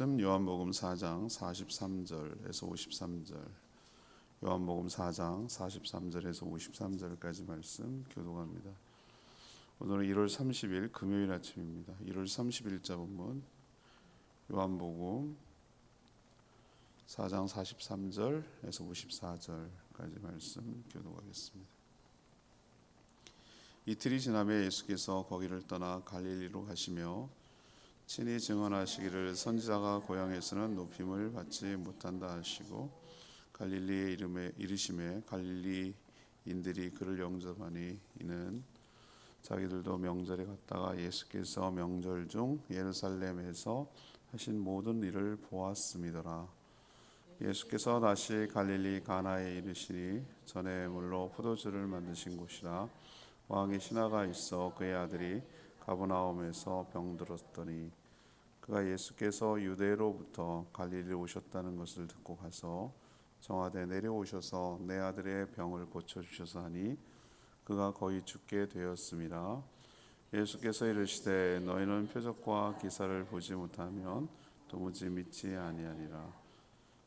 요한복음 4장 43절에서 53절, 요한복음 4장 43절에서 53절까지 말씀 교독합니다. 오늘은 1월 30일 금요일 아침입니다. 1월 30일자 본문 요한복음 4장 43절에서 54절까지 말씀 교독하겠습니다. 이틀이 지나며 예수께서 거기를 떠나 갈릴리로 가시며 친히 증언하시기를 선지자가 고향에서는 높임을 받지 못한다 하시고 갈릴리에 이르심에 갈릴리인들이 그를 영접하니 이는 자기들도 명절에 갔다가 예수께서 명절 중 예루살렘에서 하신 모든 일을 보았음이더라. 예수께서 다시 갈릴리 가나에 이르시니 전에 물로 포도주를 만드신 곳이라. 왕의 신하가 있어 그의 아들이 가버나움에서 병들었더니 그가 예수께서 유대로부터 갈릴리로 오셨다는 것을 듣고 가서 정하되 내려오셔서 내 아들의 병을 고쳐주셔서 하니 그가 거의 죽게 되었습니다. 예수께서 이르시되 너희는 표적과 기사를 보지 못하면 도무지 믿지 아니하리라.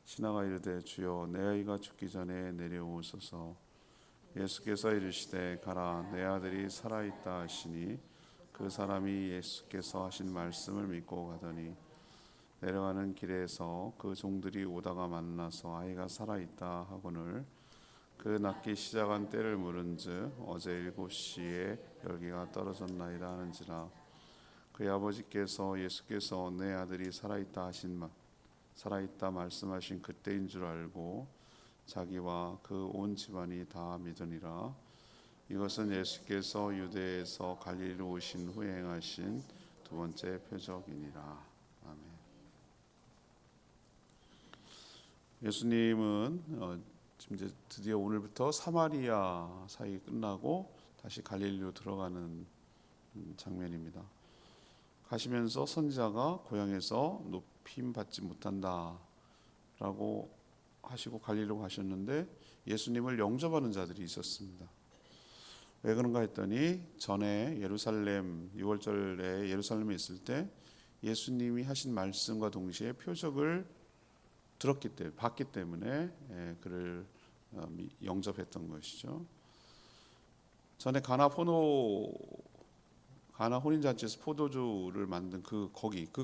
신하가 이르되 주여 내 아이가 죽기 전에 내려오소서. 예수께서 이르시되 가라 내 아들이 살아있다 하시니 그 사람이 예수께서 하신 말씀을 믿고 가더니 내려가는 길에서 그 종들이 오다가 만나서 아이가 살아있다 하거늘 그 낫기 시작한 때를 물은즉 어제 7시에 열기가 떨어졌나이다 하는지라. 그의 아버지께서 예수께서 내 아들이 살아있다 말씀하신 그때인 줄 알고 자기와 그 온 집안이 다 믿으니라. 이것은 예수께서 유대에서 갈릴리로 오신 후에 행하신 두 번째 표적이니라. 아멘. 예수님은 지금 이제 드디어 오늘부터 사마리아 사역이 끝나고 다시 갈릴리로 들어가는 장면입니다. 가시면서 선지자가 고향에서 높임 받지 못한다라고 하시고 갈릴리로 가셨는데 예수님을 영접하는 자들이 있었습니다. 왜 그런가 했더니 전에 예루살렘 6월절에 예루살렘에 있을 때 예수님이 하신 말씀과 동시에 표적을 봤기 때문에 그를 영접했던 것이죠. 전에 가나 혼인잔치에서 포도주를 만든 그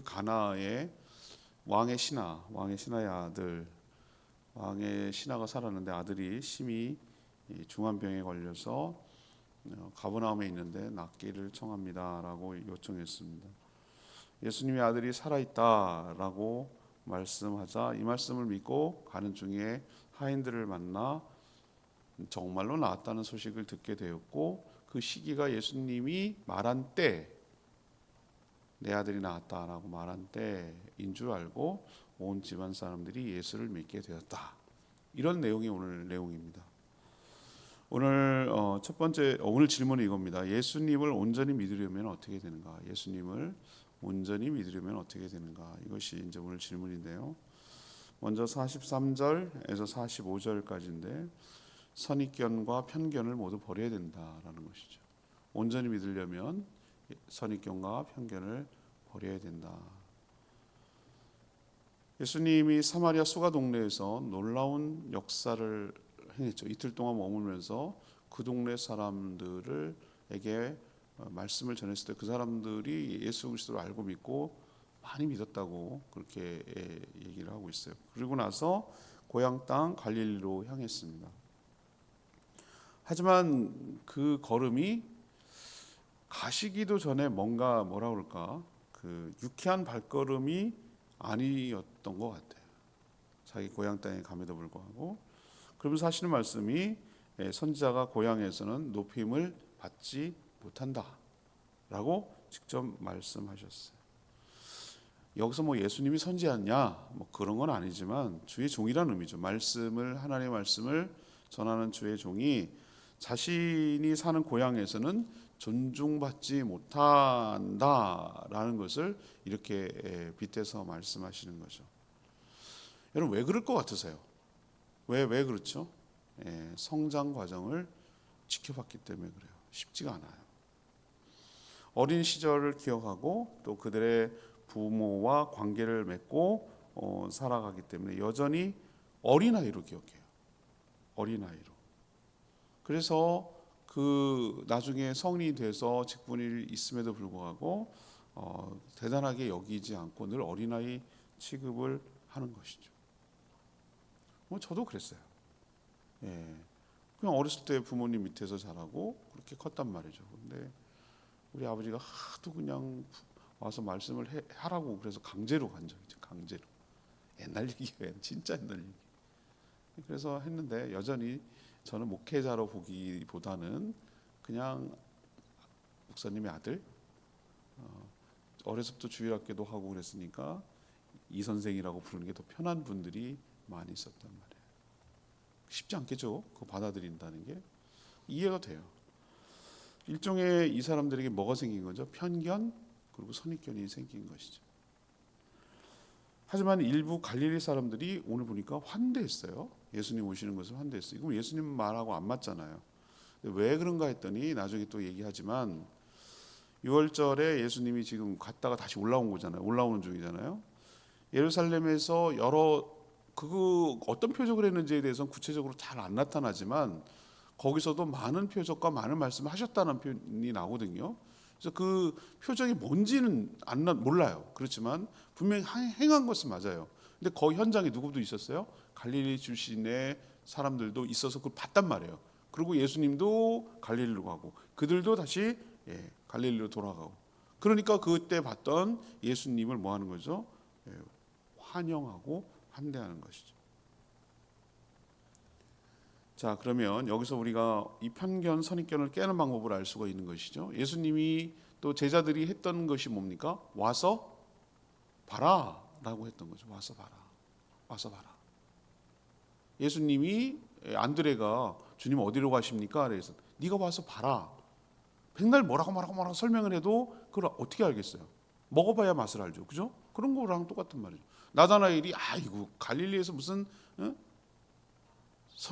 가나의 왕의 신하가 살았는데 아들이 심히 중환병에 걸려서 가버나움에 있는데 낫기를 청합니다라고 요청했습니다. 예수님의 아들이 살아있다라고 말씀하자 이 말씀을 믿고 가는 중에 하인들을 만나 정말로 나았다는 소식을 듣게 되었고 그 시기가 예수님이 말한 때 내 아들이 나았다라고 말한 때인 줄 알고 온 집안 사람들이 예수를 믿게 되었다. 이런 내용이 오늘 내용입니다. 오늘 첫 번째 오늘 질문은 이겁니다. 예수님을 온전히 믿으려면 어떻게 되는가? 예수님을 온전히 믿으려면 어떻게 되는가? 이것이 이제 오늘 질문인데요. 먼저 43절에서 45절까지인데 선입견과 편견을 모두 버려야 된다라는 것이죠. 온전히 믿으려면 선입견과 편견을 버려야 된다. 예수님이 사마리아 소가 동네에서 놀라운 역사를 행했죠. 이틀 동안 머물면서 그 동네 사람들에게 말씀을 전했을 때 그 사람들이 예수 그리스도를 알고 믿고 많이 믿었다고 그렇게 얘기를 하고 있어요. 그리고 나서 고향 땅 갈릴리로 향했습니다. 하지만 그 걸음이 가시기도 전에 뭐라 그럴까 그 유쾌한 발걸음이 아니었던 것 같아요. 자기 고향 땅에 감에도 불구하고. 그러면서 하시는 말씀이 선지자가 고향에서는 높임을 받지 못한다라고 직접 말씀하셨어요. 여기서 뭐 예수님이 선지자냐 뭐 그런 건 아니지만 주의 종이라는 의미죠. 하나님의 말씀을 전하는 주의 종이 자신이 사는 고향에서는 존중받지 못한다라는 것을 이렇게 빗대서 말씀하시는 거죠. 여러분 왜 그럴 것 같으세요? 왜 그렇죠? 성장 과정을 지켜봤기 때문에 그래요. 쉽지가 않아요. 어린 시절을 기억하고 또 그들의 부모와 관계를 맺고 살아가기 때문에 여전히 어린아이로 기억해요. 어린아이로. 그래서 그 나중에 성인이 돼서 직분이 있음에도 불구하고 대단하게 여기지 않고 늘 어린아이 취급을 하는 것이죠. 뭐 저도 그랬어요. 예. 그냥 어렸을 때 부모님 밑에서 자라고 그렇게 컸단 말이죠. 근데 우리 아버지가 하도 그냥 와서 말씀을 하라고 그래서 강제로 간 적이죠. 강제로. 옛날 얘기예요. 진짜 옛날 얘기. 그래서 했는데 여전히 저는 목회자로 보기보다는 그냥 목사님의 아들, 어려서부터 주일학교도 하고 그랬으니까 이 선생이라고 부르는 게 더 편한 분들이 많이 있었단 말이에요. 쉽지 않겠죠. 그거 받아들인다는 게. 이해가 돼요. 일종의 이 사람들에게 뭐가 생긴 거죠? 편견 그리고 선입견이 생긴 것이죠. 하지만 일부 갈릴리 사람들이 오늘 보니까 환대했어요. 예수님 오시는 것을 환대했어요. 이거 예수님 말하고 안 맞잖아요. 왜 그런가 했더니 나중에 또 얘기하지만 6월절에 예수님이 지금 갔다가 다시 올라온 거잖아요. 올라오는 중이잖아요. 예루살렘에서 어떤 표적을 했는지에 대해서는 구체적으로 잘 안 나타나지만 거기서도 많은 표적과 많은 말씀을 하셨다는 표현이 나오거든요. 그래서 그 표적이 뭔지는 몰라요. 그렇지만 분명히 행한 것은 맞아요. 근데 거기 현장에 누구도 있었어요? 갈릴리 출신의 사람들도 있어서 그걸 봤단 말이에요. 그리고 예수님도 갈릴리로 가고 그들도 다시 갈릴리로 돌아가고. 그러니까 그때 봤던 예수님을 뭐 하는 거죠? 환영하고 환대하는 것이죠. 자, 그러면 여기서 우리가 이 편견, 선입견을 깨는 방법을 알 수가 있는 것이죠. 예수님이 또 제자들이 했던 것이 뭡니까? 와서 봐라라고 했던 거죠. 와서 봐라. 와서 봐라. 예수님이 안드레가 주님 어디로 가십니까? 그래서 네가 와서 봐라. 백날 뭐라고 설명을 해도 그걸 어떻게 알겠어요? 먹어봐야 맛을 알죠. 그죠? 그런 거랑 똑같은 말이죠. 나다나엘이 이거 갈릴리에서 무슨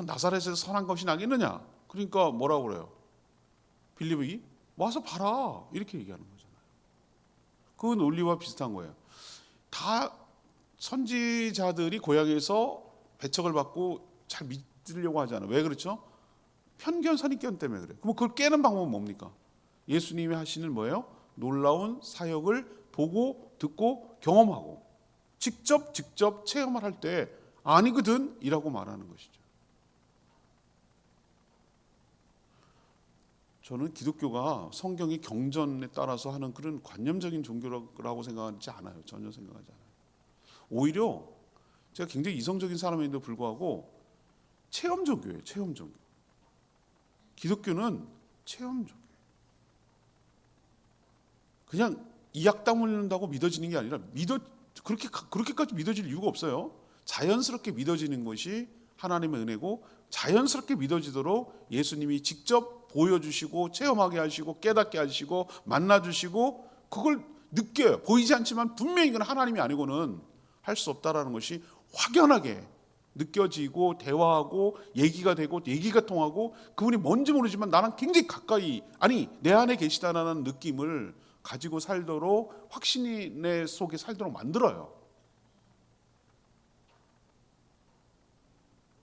나사렛에서 선한 것이 나겠느냐? 그러니까 뭐라고 그래요? 빌립이 와서 봐라 이렇게 얘기하는 거잖아요. 그 논리와 비슷한 거예요. 다 선지자들이 고향에서 배척을 받고 잘 믿으려고 하잖아요. 왜 그렇죠? 편견, 선입견 때문에 그래요. 그럼 그걸 깨는 방법은 뭡니까? 예수님이 하시는 뭐예요? 놀라운 사역을 보고 듣고 경험하고 직접 체험을 할 때 아니거든 이라고 말하는 것이죠. 저는 기독교가 성경의 경전에 따라서 하는 그런 관념적인 종교라고 생각하지 않아요. 전혀 생각하지 않아요. 오히려 제가 굉장히 이성적인 사람인데도 불구하고 체험 종교예요. 체험 종교. 기독교는 체험 종교. 그냥 이약 다물는다고 믿어지는 게 아니라 그렇게까지 믿어질 이유가 없어요. 자연스럽게 믿어지는 것이 하나님의 은혜고 자연스럽게 믿어지도록 예수님이 직접 보여주시고 체험하게 하시고 깨닫게 하시고 만나주시고 그걸 느껴요. 보이지 않지만 분명히 이건 하나님이 아니고는 할 수 없다라는 것이 확연하게 느껴지고 대화하고 얘기가 되고 얘기가 통하고 그분이 뭔지 모르지만 나랑 굉장히 가까이 내 안에 계시다라는 느낌을 가지고 살도록 확신이 내 속에 살도록 만들어요.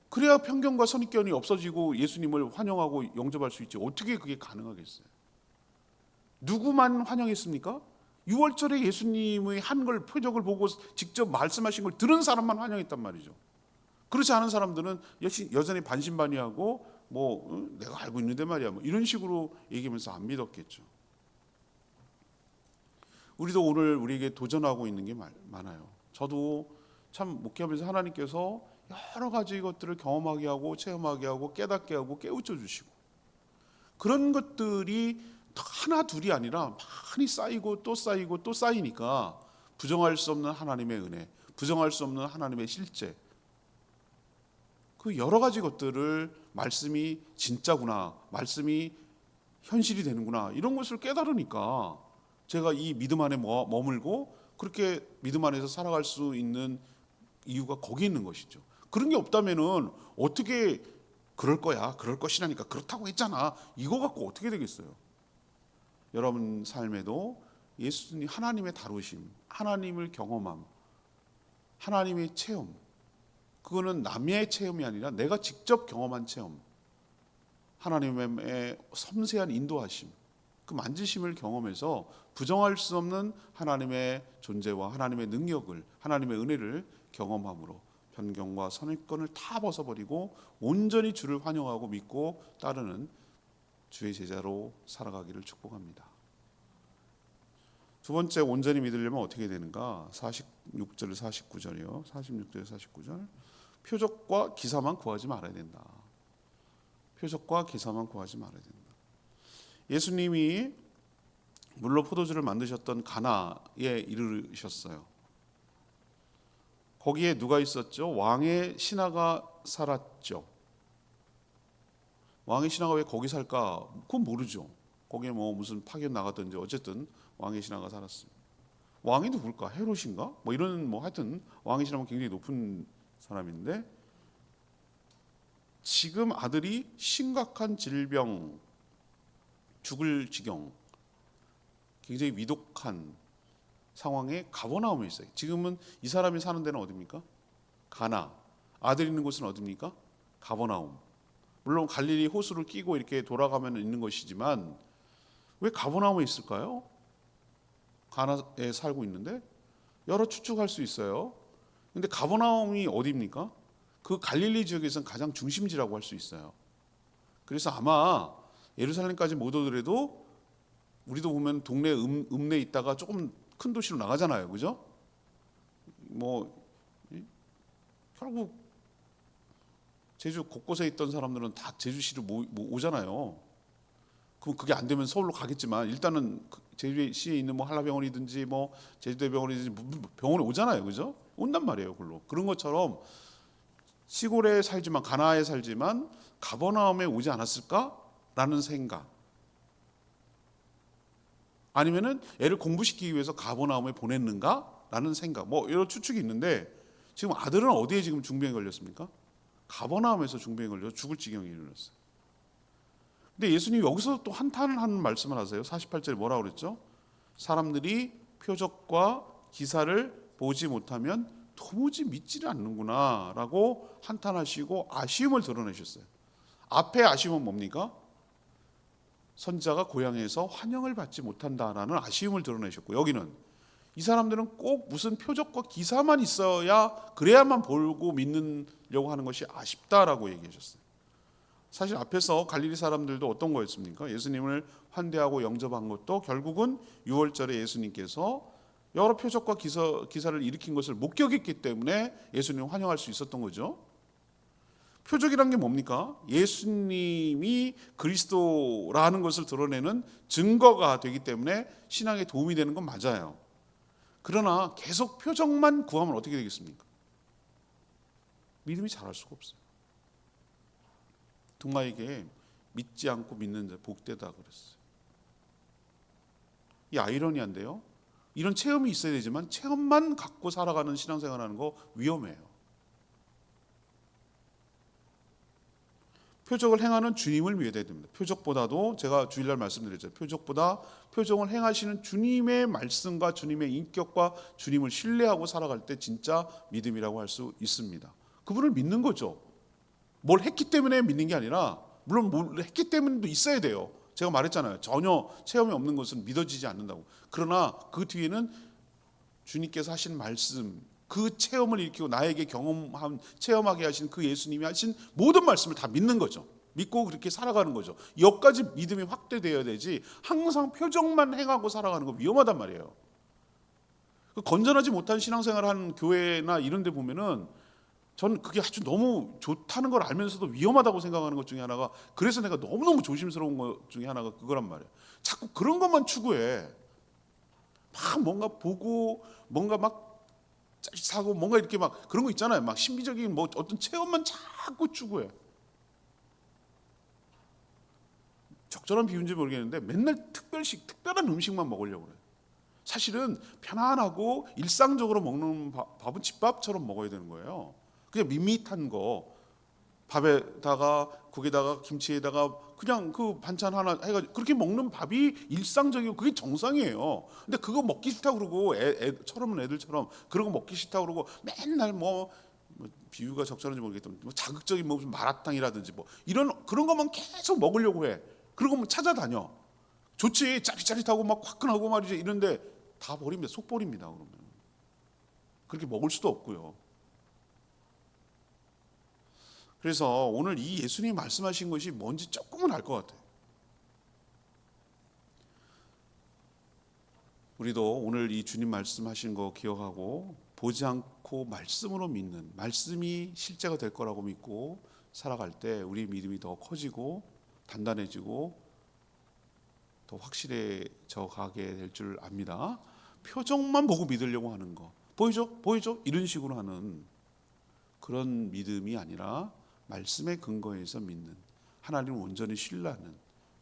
그래야 편견과 선입견이 없어지고 예수님을 환영하고 영접할 수 있지. 어떻게 그게 가능하겠어요? 누구만 환영했습니까? 6월절에 예수님의 한 걸 표적을 보고 직접 말씀하신 걸 들은 사람만 환영했단 말이죠. 그렇지 않은 사람들은 여전히 반신반의하고 내가 알고 있는데 말이야 이런 식으로 얘기하면서 안 믿었겠죠. 우리도 오늘 우리에게 도전하고 있는 게 많아요. 저도 참 목회하면서 하나님께서 여러 가지 것들을 경험하게 하고 체험하게 하고 깨닫게 하고 깨우쳐 주시고 그런 것들이 하나 둘이 아니라 많이 쌓이고 또 쌓이고 또 쌓이니까 부정할 수 없는 하나님의 은혜, 부정할 수 없는 하나님의 실제, 그 여러 가지 것들을 말씀이 진짜구나, 말씀이 현실이 되는구나 이런 것을 깨달으니까 제가 이 믿음 안에 머물고 그렇게 믿음 안에서 살아갈 수 있는 이유가 거기 있는 것이죠. 그런 게 없다면은 어떻게 그럴 거야, 그럴 것이라니까 그렇다고 했잖아 이거 갖고 어떻게 되겠어요? 여러분 삶에도 예수님 하나님의 다루심, 하나님을 경험함, 하나님의 체험, 그거는 남의 체험이 아니라 내가 직접 경험한 체험, 하나님의 섬세한 인도하심, 그 만지심을 경험해서 부정할 수 없는 하나님의 존재와 하나님의 능력을, 하나님의 은혜를 경험함으로 편견과 선입견을 다 벗어버리고 온전히 주를 환영하고 믿고 따르는 주의 제자로 살아가기를 축복합니다. 두 번째, 온전히 믿으려면 어떻게 되는가? 46절 49절이요. 46절 49절. 표적과 기사만 구하지 말아야 된다. 표적과 기사만 구하지 말아야 된다. 예수님이 물로 포도주를 만드셨던 가나에 이르셨어요. 거기에 누가 있었죠? 왕의 신하가 살았죠. 왕의 신하가 왜 거기 살까? 그건 모르죠. 거기에 뭐 무슨 파견 나갔든지 어쨌든 왕의 신하가 살았습니다. 왕이 누굴까? 헤롯인가? 뭐 이런 뭐 하여튼 왕의 신하는 굉장히 높은 사람인데 지금 아들이 심각한 질병, 죽을 지경, 굉장히 위독한 상황에 가버나움에 있어요. 지금은 이 사람이 사는 데는 어디입니까? 가나. 아들 있는 곳은 어디입니까? 가버나움. 물론 갈릴리 호수를 끼고 이렇게 돌아가면 있는 것이지만 왜 가버나움에 있을까요? 가나에 살고 있는데 여러 추측할 수 있어요. 근데 가버나움이 어디입니까? 그 갈릴리 지역에서는 가장 중심지라고 할 수 있어요. 그래서 아마 예루살렘까지 못 오더라도 우리도 보면 동네 읍내에 있다가 조금 큰 도시로 나가잖아요, 그죠? 뭐 결국 제주 곳곳에 있던 사람들은 다 제주시로 오잖아요. 그럼 그게 안 되면 서울로 가겠지만 일단은 제주시에 있는 뭐 한라병원이든지 뭐 제주대병원이든지 병원에 오잖아요, 그죠? 온단 말이에요, 그걸로. 그런 것처럼 시골에 살지만 가나에 살지만 가버나움에 오지 않았을까라는 생각. 아니면은 애를 공부시키기 위해서 가버나움에 보냈는가라는 생각. 뭐 이런 추측이 있는데 지금 아들은 어디에 지금 중병에 걸렸습니까? 가버나움에서 중병에 걸려 죽을 지경에 이르렀어요. 근데 예수님이 여기서 또 한탄을 하는 말씀을 하세요. 48절에 뭐라고 그랬죠? 사람들이 표적과 기사를 보지 못하면 도무지 믿지를 않는구나 라고 한탄하시고 아쉬움을 드러내셨어요. 앞에 아쉬움은 뭡니까? 선지자가 고향에서 환영을 받지 못한다라는 아쉬움을 드러내셨고, 여기는 이 사람들은 꼭 무슨 표적과 기사만 있어야 그래야만 보고 믿으려고 하는 것이 아쉽다라고 얘기하셨어요. 사실 앞에서 갈릴리 사람들도 어떤 거였습니까? 예수님을 환대하고 영접한 것도 결국은 6월절에 예수님께서 여러 표적과 기사를 일으킨 것을 목격했기 때문에 예수님을 환영할 수 있었던 거죠. 표적이란 게 뭡니까? 예수님이 그리스도라는 것을 드러내는 증거가 되기 때문에 신앙에 도움이 되는 건 맞아요. 그러나 계속 표적만 구하면 어떻게 되겠습니까? 믿음이 자랄 수가 없어요. 동마에게 믿지 않고 믿는 자 복되다 그랬어요. 이 아이러니한데요. 이런 체험이 있어야 되지만 체험만 갖고 살아가는 신앙생활하는 거 위험해요. 표적을 행하는 주님을 믿어야 됩니다. 표적보다도 제가 주일날 말씀드렸죠. 표적보다 표적을 행하시는 주님의 말씀과 주님의 인격과 주님을 신뢰하고 살아갈 때 진짜 믿음이라고 할 수 있습니다. 그분을 믿는 거죠. 뭘 했기 때문에 믿는 게 아니라 물론 뭘 했기 때문에도 있어야 돼요. 제가 말했잖아요. 전혀 체험이 없는 것은 믿어지지 않는다고. 그러나 그 뒤에는 주님께서 하신 말씀, 그 체험을 일으키고 나에게 체험하게 하신 그 예수님이 하신 모든 말씀을 다 믿는 거죠. 믿고 그렇게 살아가는 거죠. 여기까지 믿음이 확대되어야 되지 항상 표적만 행하고 살아가는 거 위험하단 말이에요. 건전하지 못한 신앙생활을 하는 교회나 이런 데 보면은 저는 그게 아주 너무 좋다는 걸 알면서도 위험하다고 생각하는 것 중에 하나가, 그래서 내가 너무너무 조심스러운 것 중에 하나가 그거란 말이에요. 자꾸 그런 것만 추구해. 막 뭔가 보고 뭔가 막 사고 뭔가 이렇게 막 그런 거 있잖아요. 막 신비적인 뭐 어떤 체험만 자꾸 추구해. 적절한 비유인지 모르겠는데 맨날 특별한 음식만 먹으려고 그래. 사실은 편안하고 일상적으로 먹는 밥은 집밥처럼 먹어야 되는 거예요. 그냥 밋밋한 거, 밥에다가 국에다가 김치에다가 그냥 그 반찬 하나 해가지고 그렇게 먹는 밥이 일상적이고 그게 정상이에요. 근데 그거 먹기 싫다 그러고 처럼은 애들처럼 그러고 먹기 싫다 그러고 맨날 뭐 비유가 적절한지 모르겠지만 뭐 자극적인 뭐 무슨 마라탕이라든지 뭐 이런 그런 것만 계속 먹으려고 해. 그러고 뭐 찾아다녀. 좋지, 짜릿짜릿하고 막 화끈하고 말이지. 이런데 다 버립니다. 속 버립니다. 그러면 그렇게 먹을 수도 없고요. 그래서 오늘 이 예수님이 말씀하신 것이 뭔지 조금은 알 것 같아요. 우리도 오늘 이 주님 말씀하신 거 기억하고 보지 않고 말씀으로 믿는, 말씀이 실제가 될 거라고 믿고 살아갈 때 우리 믿음이 더 커지고 단단해지고 더 확실해져 가게 될 줄 압니다. 표정만 보고 믿으려고 하는 거, 보이죠? 보이죠? 이런 식으로 하는 그런 믿음이 아니라 말씀의 근거에서 믿는, 하나님을 온전히 신뢰하는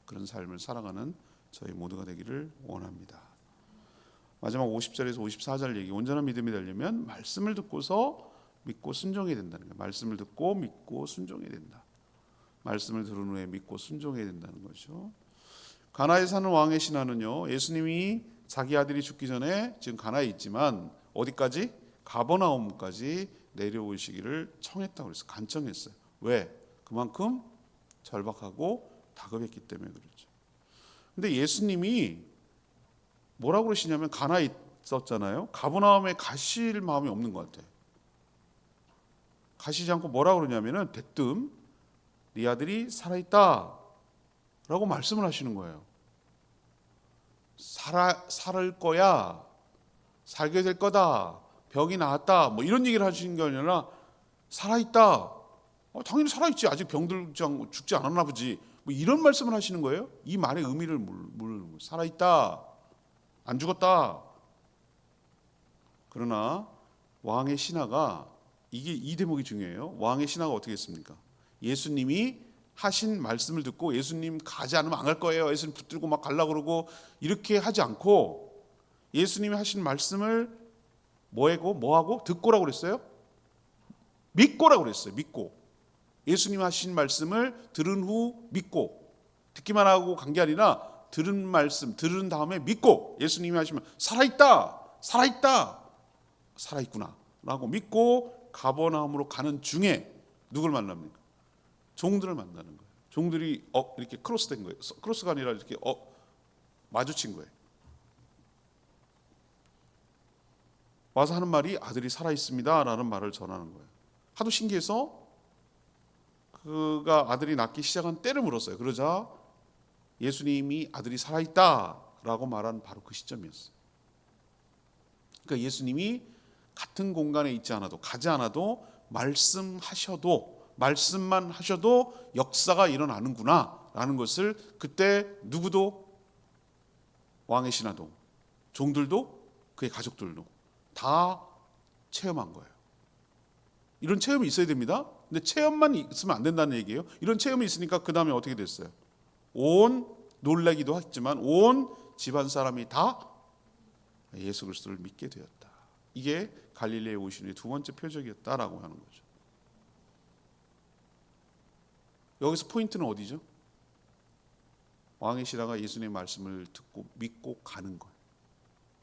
그런 삶을 살아가는 저희 모두가 되기를 원합니다. 마지막 50절에서 54절 얘기, 온전한 믿음이 되려면 말씀을 듣고서 믿고 순종해야 된다는 거예요. 말씀을 듣고 믿고 순종해야 된다. 말씀을 들은 후에 믿고 순종해야 된다는 거죠. 가나에 사는 왕의 신하는요, 예수님이 자기 아들이 죽기 전에 지금 가나에 있지만 어디까지? 가버나움까지 내려오시기를 청했다고 그랬어요. 간청했어요. 왜? 그만큼 절박하고 다급했기 때문에 그렇죠. 근데 예수님이 뭐라고 그러시냐면 가나에 있었잖아요. 가버나움에 가실 마음이 없는 것 같아요. 가시지 않고 뭐라고 그러냐면은 대뜸 네 아들이 살아있다 라고 말씀을 하시는 거예요. 살을 거야, 살게 될 거다, 병이 나았다, 뭐 이런 얘기를 하시는 게 아니라 살아있다. 당연히 살아있지. 아직 죽지 않았나 보지. 뭐 이런 말씀을 하시는 거예요. 이 말의 의미를 모르는 거예요. 살아있다, 안 죽었다. 그러나 왕의 신하가, 이게 이 대목이 중요해요. 왕의 신하가 어떻게 했습니까? 예수님이 하신 말씀을 듣고 예수님 가지 않으면 안 갈 거예요. 예수님 붙들고 막 가려고 그러고 이렇게 하지 않고 예수님이 하신 말씀을 뭐하고 듣고라고 그랬어요? 믿고라고 그랬어요. 믿고. 예수님 하신 말씀을 들은 후 믿고, 듣기만 하고 간 게 아니라 들은 말씀 들은 다음에 믿고, 예수님이 하시면 살아있다 살아있구나 라고 믿고 가버나움으로 가는 중에 누굴 만납니까? 종들을 만나는 거예요. 종들이 이렇게 크로스된 거예요. 크로스가 아니라 이렇게 마주친 거예요. 와서 하는 말이 아들이 살아있습니다 라는 말을 전하는 거예요. 하도 신기해서 그가 아들이 낳기 시작한 때를 물었어요. 그러자 예수님이 아들이 살아있다 라고 말한 바로 그 시점이었어요. 그러니까 예수님이 같은 공간에 있지 않아도, 가지 않아도 말씀만 하셔도 역사가 일어나는구나 라는 것을 그때 누구도, 왕의 신하도, 종들도, 그의 가족들도 다 체험한 거예요. 이런 체험이 있어야 됩니다. 근데 체험만 있으면 안 된다는 얘기예요. 이런 체험이 있으니까 그 다음에 어떻게 됐어요? 놀라기도 했지만 온 집안 사람이 다 예수 그리스도를 믿게 되었다. 이게 갈릴리에 오신 후의 두 번째 표적이었다라고 하는 거죠. 여기서 포인트는 어디죠? 왕의 신하가 예수님의 말씀을 듣고 믿고 가는 거예요.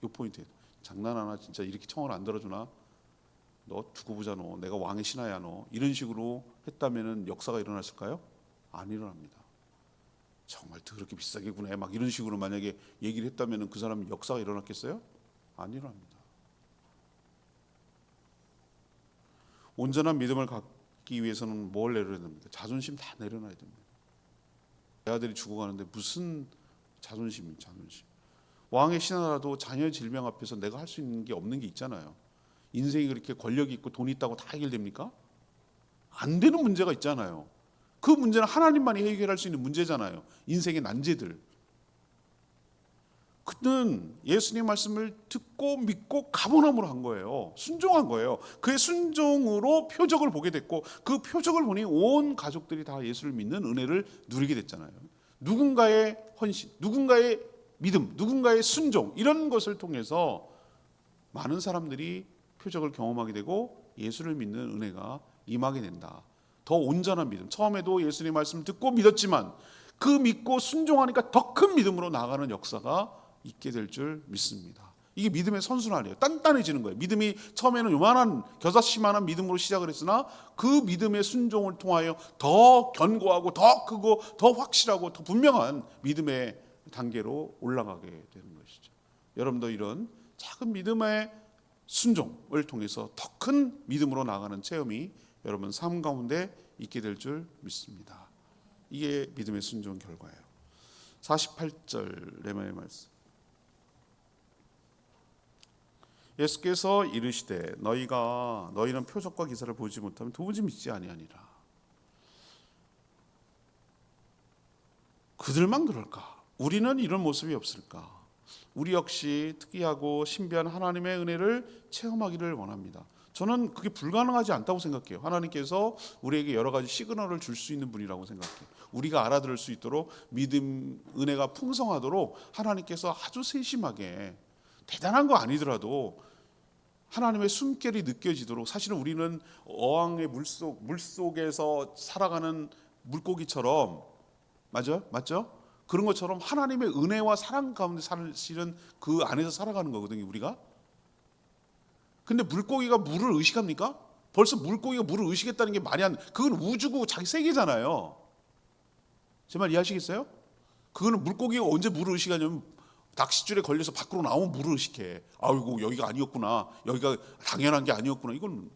이 포인트예요. 장난하나 진짜 이렇게 청을 안 들어주나? 너 두고 보자, 너 내가 왕의 신하야, 너 이런 식으로 했다면은 역사가 일어났을까요? 안 일어납니다. 정말 더럽게 비싸게 구네 막 이런 식으로 만약에 얘기를 했다면은 그 사람 역사가 일어났겠어요? 안 일어납니다. 온전한 믿음을 갖기 위해서는 뭘 내려야 됩니까? 자존심 다 내려놔야 됩니다. 내 아들이 죽어가는데 무슨 자존심. 왕의 신하라도 자녀의 질병 앞에서 내가 할 수 있는 게 없는 게 있잖아요. 인생이 그렇게 권력이 있고 돈이 있다고 다 해결됩니까? 안 되는 문제가 있잖아요. 그 문제는 하나님만이 해결할 수 있는 문제잖아요. 인생의 난제들. 그는 예수님의 말씀을 듣고 믿고 가버나움으로 한 거예요. 순종한 거예요. 그의 순종으로 표적을 보게 됐고 그 표적을 보니 온 가족들이 다 예수를 믿는 은혜를 누리게 됐잖아요. 누군가의 헌신, 누군가의 믿음, 누군가의 순종, 이런 것을 통해서 많은 사람들이 표적을 경험하게 되고 예수를 믿는 은혜가 임하게 된다. 더 온전한 믿음. 처음에도 예수님 말씀 듣고 믿었지만 그 믿고 순종하니까 더 큰 믿음으로 나아가는 역사가 있게 될 줄 믿습니다. 이게 믿음의 선순환이에요. 단단해지는 거예요. 믿음이 처음에는 요만한 겨자씨만한 믿음으로 시작을 했으나 그 믿음의 순종을 통하여 더 견고하고 더 크고 더 확실하고 더 분명한 믿음의 단계로 올라가게 되는 것이죠. 여러분도 이런 작은 믿음의 순종을 통해서 더 큰 믿음으로 나아가는 체험이 여러분 삶 가운데 있게 될 줄 믿습니다. 이게 믿음의 순종 결과예요. 48절 레마의 말씀. 예수께서 이르시되 너희는 표적과 기사를 보지 못하면 도무지 믿지 아니하니라. 그들만 그럴까? 우리는 이런 모습이 없을까? 우리 역시 특이하고 신비한 하나님의 은혜를 체험하기를 원합니다. 저는 그게 불가능하지 않다고 생각해요. 하나님께서 우리에게 여러 가지 시그널을 줄 수 있는 분이라고 생각해요. 우리가 알아들을 수 있도록 믿음, 은혜가 풍성하도록 하나님께서 아주 세심하게, 대단한 거 아니더라도 하나님의 숨결이 느껴지도록, 사실은 우리는 어항의 물속에서 살아가는 물고기처럼, 맞죠? 그런 것처럼 하나님의 은혜와 사랑 가운데 사실은 그 안에서 살아가는 거거든요, 우리가. 근데 물고기가 물을 의식합니까? 벌써 물고기가 물을 의식했다는 게 말이 안 돼. 그건 우주고 자기 세계잖아요. 제 말 이해하시겠어요? 그거는 물고기가 언제 물을 의식하냐면 낚싯줄에 걸려서 밖으로 나오면 물을 의식해. 아이고 여기가 아니었구나. 여기가 당연한 게 아니었구나. 이건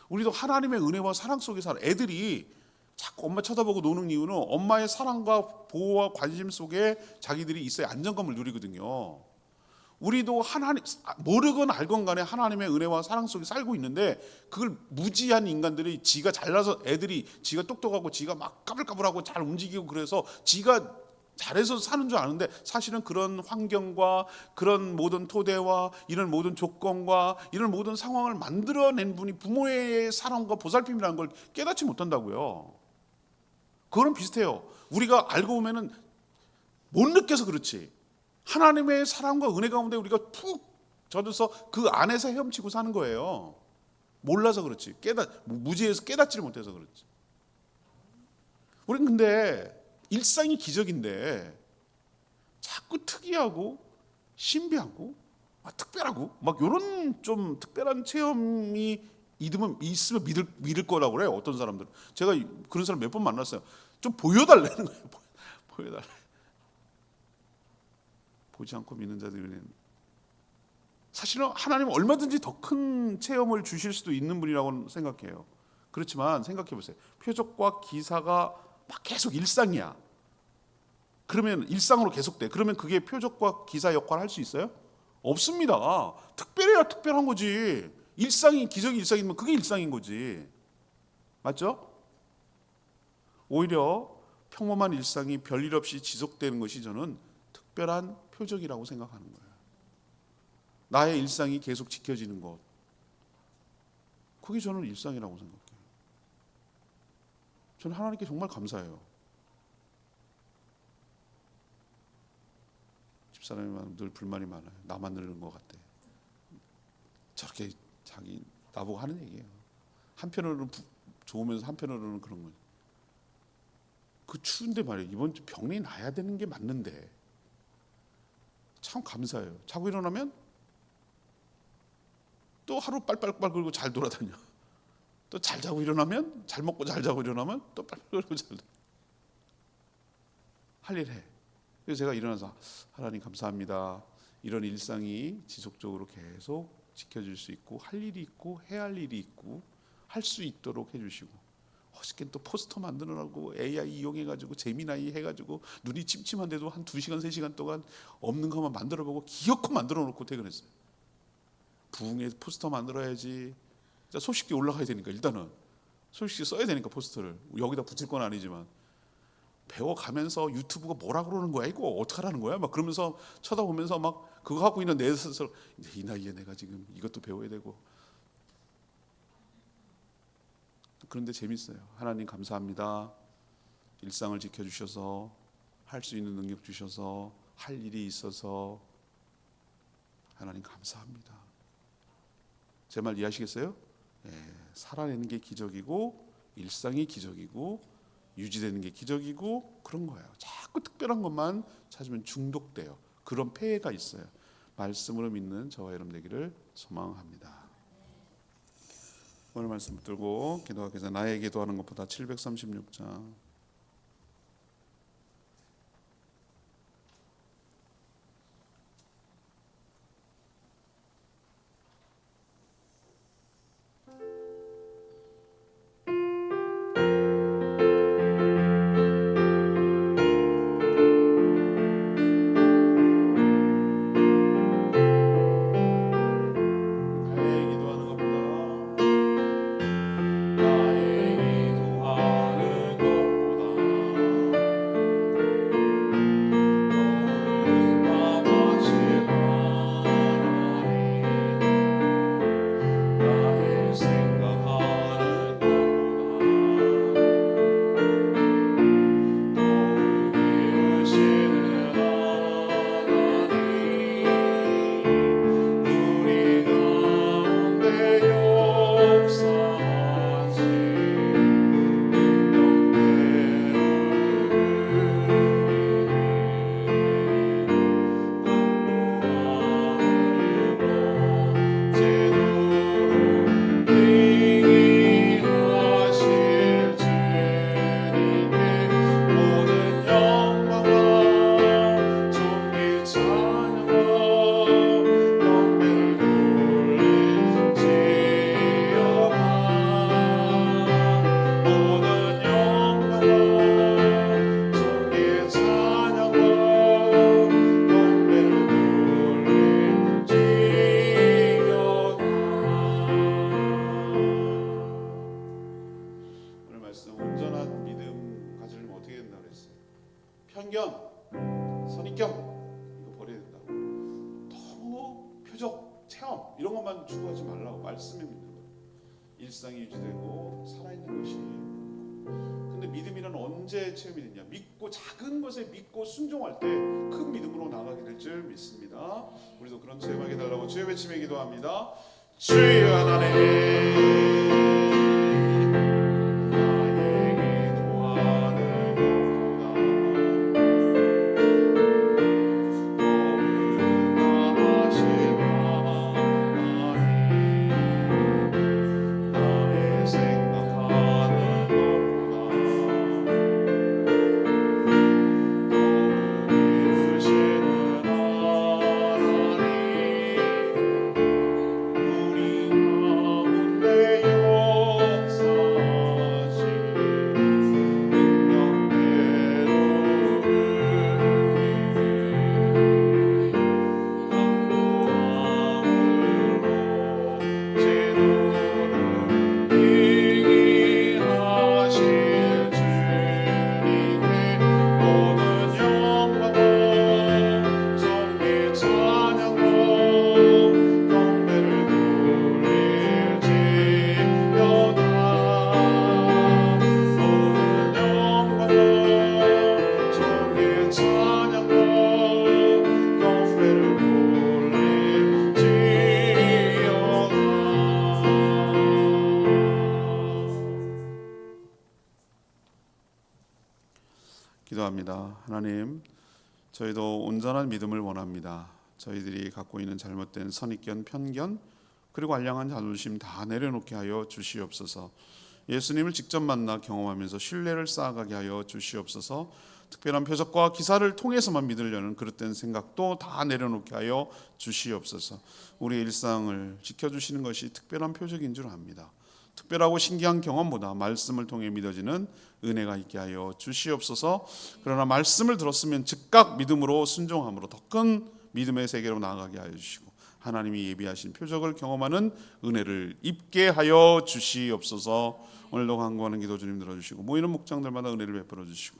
우리도 하나님의 은혜와 사랑 속에 살아. 애들이 자꾸 엄마 쳐다보고 노는 이유는 엄마의 사랑과 보호와 관심 속에 자기들이 있어야 안정감을 누리거든요. 우리도 하나님, 모르건 알건 간에 하나님의 은혜와 사랑 속에 살고 있는데 그걸 무지한 인간들이 지가 잘나서, 애들이 지가 똑똑하고 지가 막 까불까불하고 잘 움직이고 그래서 지가 잘해서 사는 줄 아는데 사실은 그런 환경과 그런 모든 토대와 이런 모든 조건과 이런 모든 상황을 만들어낸 분이 부모의 사랑과 보살핌이라는 걸 깨닫지 못한다고요. 그거는 비슷해요. 우리가 알고 보면은 못 느껴서 그렇지. 하나님의 사랑과 은혜 가운데 우리가 푹 젖어서 그 안에서 헤엄치고 사는 거예요. 몰라서 그렇지. 무지해서 깨닫지를 못해서 그렇지. 우린 근데 일상이 기적인데 자꾸 특이하고 신비하고 특별하고 막 이런 좀 특별한 체험이 있으면 믿을 거라고 그래요. 어떤 사람들은. 제가 그런 사람 몇 번 만났어요. 좀 보여달라는 거예요. 보여달라. 보지 않고 믿는 자들은 사실은 하나님은 얼마든지 더 큰 체험을 주실 수도 있는 분이라고 생각해요. 그렇지만 생각해 보세요. 표적과 기사가 막 계속 일상이야. 그러면 일상으로 계속돼. 그러면 그게 표적과 기사 역할을 할 수 있어요? 없습니다. 특별해야 특별한 거지. 일상이, 기적이 일상이면 그게 일상인 거지. 맞죠? 오히려 평범한 일상이 별일 없이 지속되는 것이 저는 특별한 표적이라고 생각하는 거예요. 나의 일상이 계속 지켜지는 것, 그게 저는 일상이라고 생각해요. 저는 하나님께 정말 감사해요. 집사람이 늘 불만이 많아요. 나만 늙은 것 같대. 저렇게 자기 나보고 하는 얘기예요. 한편으로는 좋으면서 한편으로는 그런 거예요. 그 추운데 말이에요. 이번 주 병이 나야 되는 게 맞는데 참 감사해요. 자고 일어나면 또 하루 빨빨빨 긁고 잘 돌아다녀. 또 잘 자고 일어나면, 잘 먹고 잘 자고 일어나면 또 빨빨 긁고 잘 할 일 해. 그래서 제가 일어나서 하나님 감사합니다. 이런 일상이 지속적으로 계속 지켜질 수 있고 할 일이 있고 해야 할 일이 있고 할 수 있도록 해주시고, 어저께 또 포스터 만들어라고 AI 이용해가지고 재미나이 해가지고 눈이 침침한데도 한 2시간 3시간 동안 없는 것만 만들어보고 기어코 만들어 놓고 퇴근했어요. 부흥에 포스터 만들어야지. 소식지 올라가야 되니까 일단은 소식지 써야 되니까 포스터를 여기다 붙일 건 아니지만 배워가면서 유튜브가 뭐라 그러는 거야, 이거 어떡하라는 거야, 막 그러면서 쳐다보면서 막 그거 하고 있는 내 스스로 이 나이에 내가 지금 이것도 배워야 되고. 그런데 재밌어요. 하나님 감사합니다. 일상을 지켜주셔서 할 수 있는 능력 주셔서 할 일이 있어서 하나님 감사합니다. 제 말 이해하시겠어요? 예, 살아내는 게 기적이고 일상이 기적이고 유지되는 게 기적이고 그런 거예요. 자꾸 특별한 것만 찾으면 중독돼요. 그런 폐해가 있어요. 말씀으로 믿는 저와 여러분 되기를 소망합니다. 오늘 말씀 붙들고 기도하기 전에 나의 기도하는 것보다 736장 온전한 믿음 가지려면 어떻게 된다고 그랬어요? 편견, 선입견 이거 버려야 된다고. 너무 표적, 체험 이런 것만 추구하지 말라고 말씀에 믿는 거예요. 일상이 유지되고 살아있는 것이. 근데 믿음이란 언제 체험이 되냐? 믿고 작은 것에 믿고 순종할 때 큰 믿음으로 나가게 될 줄 믿습니다. 우리도 그런 체험하게 달라고 주의 외침에 기도합니다. 주여 하나님 기도합니다. 하나님, 저희도 온전한 믿음을 원합니다. 저희들이 갖고 있는 잘못된 선입견, 편견, 그리고 알량한 자존심 다 내려놓게 하여 주시옵소서. 예수님을 직접 만나 경험하면서 신뢰를 쌓아가게 하여 주시옵소서. 특별한 표적과 기사를 통해서만 믿으려는 그릇된 생각도 다 내려놓게 하여 주시옵소서. 우리의 일상을 지켜주시는 것이 특별한 표적인 줄 압니다. 특별하고 신기한 경험보다 말씀을 통해 믿어지는 은혜가 있게 하여 주시옵소서. 그러나 말씀을 들었으면 즉각 믿음으로 순종함으로 더 큰 믿음의 세계로 나아가게 하여 주시고 하나님이 예비하신 표적을 경험하는 은혜를 입게 하여 주시옵소서. 오늘도 간구하는 기도 주님 들어주시고 모이는 목장들마다 은혜를 베풀어 주시고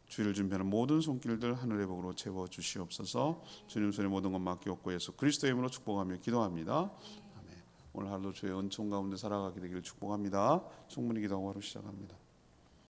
주의를 준비하는 모든 손길들 하늘의 복으로 채워 주시옵소서. 주님 손에 모든 것 맡기옵고 예수 그리스도의 이름으로 축복하며 기도합니다. 오늘 하루도 주의 은총 가운데 살아가게 되기를 축복합니다. 충분히 기도하고 하루 시작합니다.